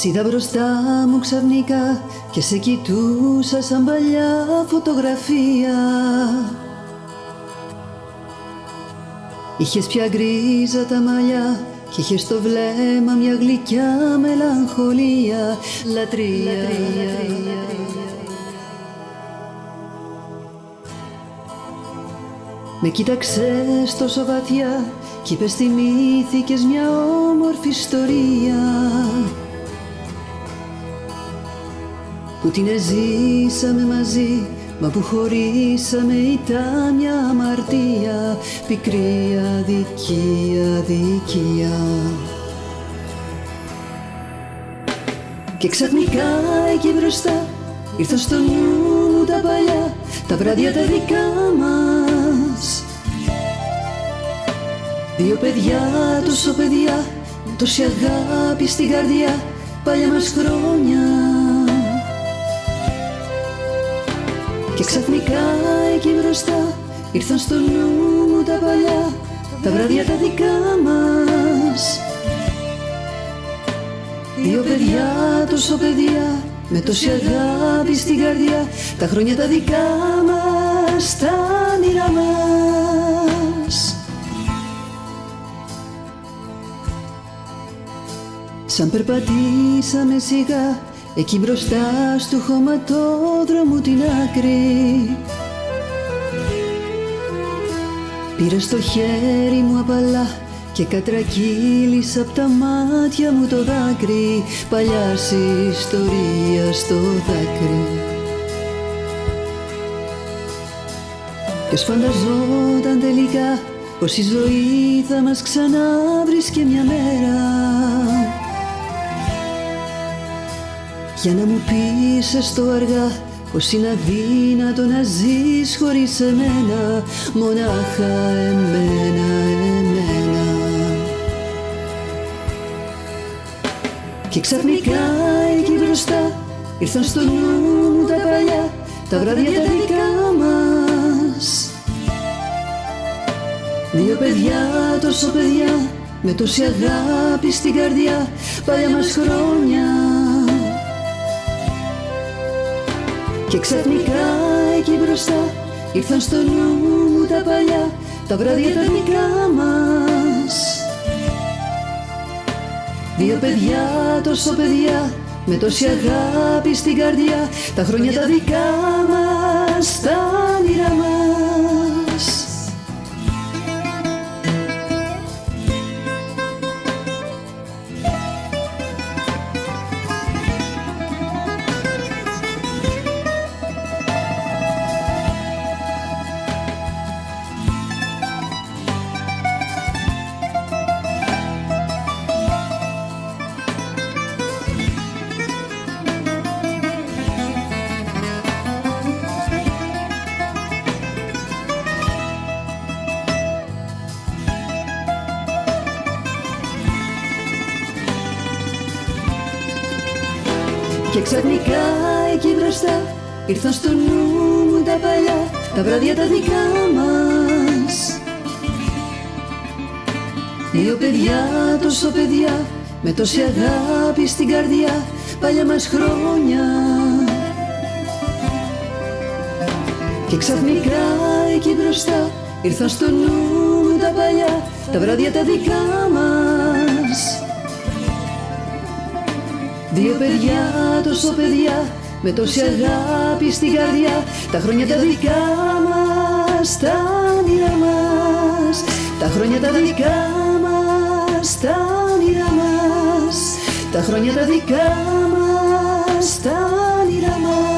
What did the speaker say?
Σ' είδα μπροστά μου ξαφνικά και σε κοιτούσα σαν παλιά φωτογραφία. Είχες πια γκρίζα τα μαλλιά κι είχες στο βλέμμα μια γλυκιά μελαγχολία. Λατρεία. Με κοίταξες τόσο βαθιά κι είπες θυμήθηκες μια όμορφη ιστορία που την ζήσαμε μαζί, μα που χωρίσαμε ήταν μια αμαρτία. Πικρή αδικία. Και ξαφνικά εκεί μπροστά ήρθαν στο νου μου τα παλιά, τα βράδια τα δικά μας. Δύο παιδιά, τόσο παιδιά, τόση αγάπη στην καρδιά, παλιά μας χρόνια. Και ξαφνικά εκεί μπροστά ήρθαν στο νου μου τα παλιά, τα βράδια τα δικά μας. Δύο παιδιά, τόσο παιδιά, με τόση αγάπη στην καρδιά, τα χρόνια τα δικά μας, τα όνειρά μας. Σαν περπατήσαμε σιγά εκεί μπροστά στου χωματόδρομου την άκρη, πήρα στο χέρι μου απαλά και κατρακύλισα απ' τα μάτια μου το δάκρυ. Παλιάς ιστορία στο δάκρυ. Ποιος φανταζόταν τελικά πως η ζωή θα μας ξανάβρισκε μια μέρα, για να μου πεις έστω αργά πως είναι αδύνατο να ζεις χωρίς εμένα, μονάχα εμένα. Και ξαφνικά εκεί μπροστά ήρθαν στο νου μου τα παλιά, τα βράδια τα δικά μας. Δύο παιδιά, τόσο παιδιά, με τόση αγάπη στην καρδιά, παλιά μας χρόνια. Και ξαφνικά εκεί μπροστά ήρθαν στο νου μου τα παλιά, τα βράδια τα δικά μας. Δύο παιδιά, τόσο παιδιά, με τόση αγάπη στην καρδιά, τα χρόνια τα δικά μας, τα όνειρά μας. Και ξαφνικά εκεί μπροστά ήρθαν στο νου μου τα παλιά, τα βράδια τα δικά μας. Δύο παιδιά, τόσο παιδιά, με τόση αγάπη στην καρδιά, παλιά μας χρόνια. Και ξαφνικά εκεί μπροστά ήρθαν στο νου μου τα παλιά, τα βράδια τα δικά μας. Δύο παιδιά, τόσο παιδιά, με τόση αγάπη στην καρδιά, τα χρόνια τα δικά μας, τα όνειρά μας. Τα χρόνια τα δικά μας, τα όνειρά μας. Τα χρόνια τα δικά μας, τα όνειρά μας.